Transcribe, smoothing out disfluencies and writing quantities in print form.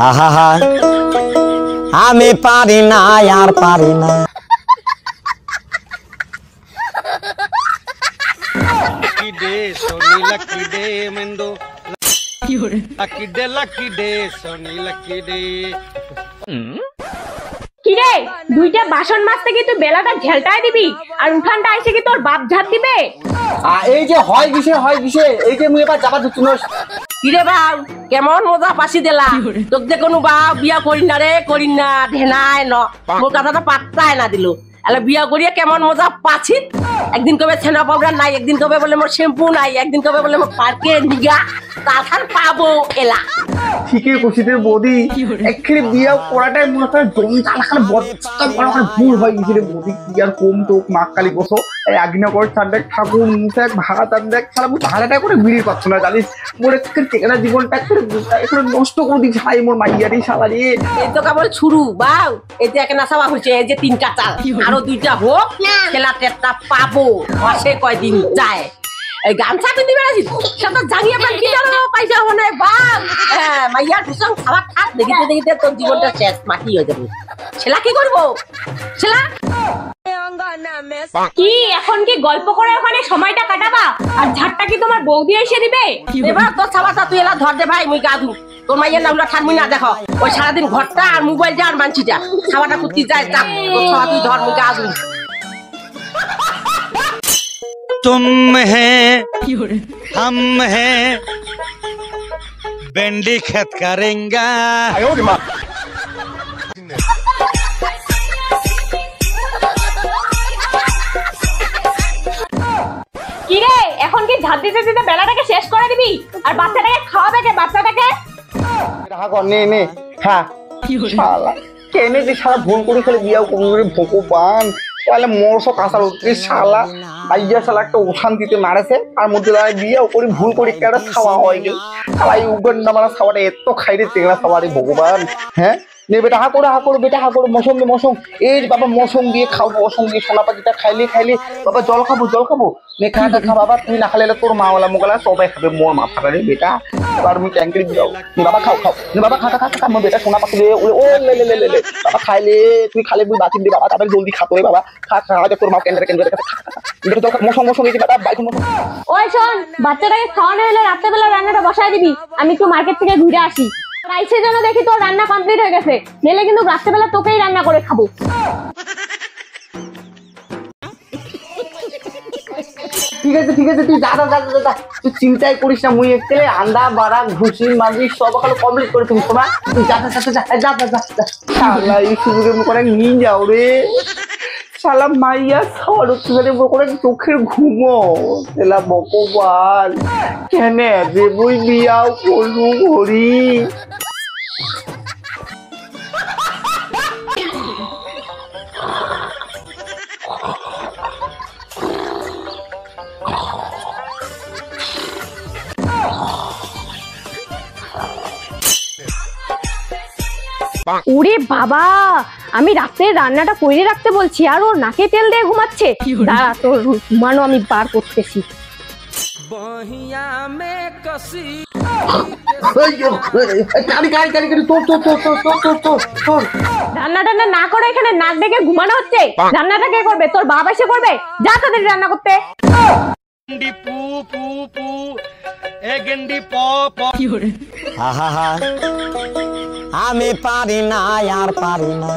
আহা আমি পারি না আর পারি না। কিরে দুইটা বাসন মাজতে কি তুই বেলাটা ঝেলটাই দিবি আর উঠানটা এসে কি তোর বাপ ঝাড় দিবে? এই যে হয় কিসে এই যে মুই এবার যাবা দুতুনস কিরে বাউ কেমন মজা পাশি দিলা তোক যে কোনো বাউ বিয়া করিন না রে করিন না ঢেনাই ন মোর কথাটা পাত্তাই না দিল এলা বিয়া করিয়া কেমন মজা পাছি। একদিন কবে ছেনা পাউডার নাই, একদিন কবে বলে মোর শ্যাম্পু নাই, একদিন কবে বলে মোর পার্কে নিগা তাছান পাবো এলা। ঠিকই কইছিস বৌদি, একখানে বিয়া করাটাই মনে হয় জমজালাখানে বড় বড় ভুল হয়ে গেছে রে বৌদি। কি আর কম তো মা কালী বসো এই আগ্নেয় করে চাঁদেক ঠাকুর মুখে ভাড়া চাঁদেক সারা ভাড়াটা করে বিড়ি পাচ্ছ না জানিস। মোর একটা টেকানা জীবনটা একটু নষ্ট করে দিস ভাই মোর মাইয়ারি শালারি। এই তো কেবল ছুরু বাউ এই যে একে নাচাবা হয়েছে এই যে 3 কাটা আরো 2টা হোক খেলা টেটটা পাবো মাসে কয়দিন যায়। এই গামছা পিন্ধি বেড়াছিস সেটা জানিয়ে পাই কি জানো পয়সা হনে বাপ। হ্যাঁ মাইয়া ঢুসং খাবার খাক দেখিতে দেখিতে তোর জীবনটা শেষ মাটি হয়ে যাবে। ছেলা কি করবো ছেলা কি এখন কি গল্প করে ওখানে সময়টা কাটাবা আর ঝাড়টা কি তোমার বৌদি এসে দিবে? এবার তোর ছাবাটা তুই এলা ধর দে ভাই মুই গা ধু তোর মাইয়ের নামটা ঠানমুই না দেখো ওই সারাদিন ঘরটা আর মোবাইল যা আর মানছিটা ছাবাটা কুত্তি যায় চাপ তোর ছাবা তুই ধর মুই গা ধু। तुम हैं हम हैं बेंडी खेत करेंगे। কিরে এখন কি ঝাড় দিতে দিতে বেলাটাকে শেষ করে দিবি আর বাচ্চাটাকে খাওয়াবে কে? বাচ্চাটাকে নে হ্যাঁ শালা কেনে যে সারা ভুল করে খেলে বিয়াও করে ভগবান তাহলে মোরসো কাঁচার উঠতে শালা বাইয়া শালা একটা অশান্তিতে মারেছে আর মধ্যে দাঁড়ায় বিয়াও করে ভুল করে একটা খাওয়া হয় গে শালা এই উগান্ডা মারা খাওয়াটা এত খাইরে তেগড়া খাওয়ারে ভগবান। হ্যাঁ নে বেটা হা করো বেটা হা করো মৌসুম এই বাবা মৌসুম দিয়ে খাবো মৌসুম দিয়ে সোনা পাখিটা খাইলে বাবা জল খাবো নে খা বাবা তুই না খাইলে তোর মাওয়ালা মোগলা সবাই খাবে মোর মা ফাটারে বেটা। এবার আমি ট্যাঙ্কি দিও নে বাবা খাও নে বাবা খা মোর বেটা সোনা পাখি ও লে বাবা খাইলে তুই খালে তুই বাতিল দে বাবা তারপরে জলদি খাতো বাবা খা তোর মা কেন্দ্রে খা মৌসুম এই বাবা বাইক ওই শোন বাচ্চাটাকে খাওয়ানো হলে রাত্রেবেলা রান্নাটা বসায় দিবি। আমি একটু মার্কেট থেকে ঘুরে আসি রাইসের জন্য দেখি তোর রান্না কমপ্লিট হয়ে গেছে নেলে কিন্তু রাত্রেবেলা তোকেই রান্না করে খাবো। ঠিক আছে তুই যা তুই চিন্তাই করিস না মুই একটু আন্দা বাড়া ঘুষি মাঝি সব ওখানে কমপ্লিট করে তুমি তোমার তুই যা শালা এই সুযোগে করে নিয়ে যাও রে শালা মাইয়া সরকারে করে চোখের ঘুমো তেলা ভগবান কেন যে বই বিয়াও করলু ঘড়ি। ওরে বাবা আমি রাতে রান্নাটা করে রাখতে বলছি আর ওর নাকে তেল দিয়ে ঘুমাচ্ছে। দাঁড়া তোর ঘুমানো আমি বার করতেছি। রান্না টান্না না করে এখানে নাক ডেকে ঘুমানো হচ্ছে। রান্নাটা কে করবে? তোর বাবা এসে করবে। যা তাদের রান্না করতে। আহা আমি পারি না আর পারি না।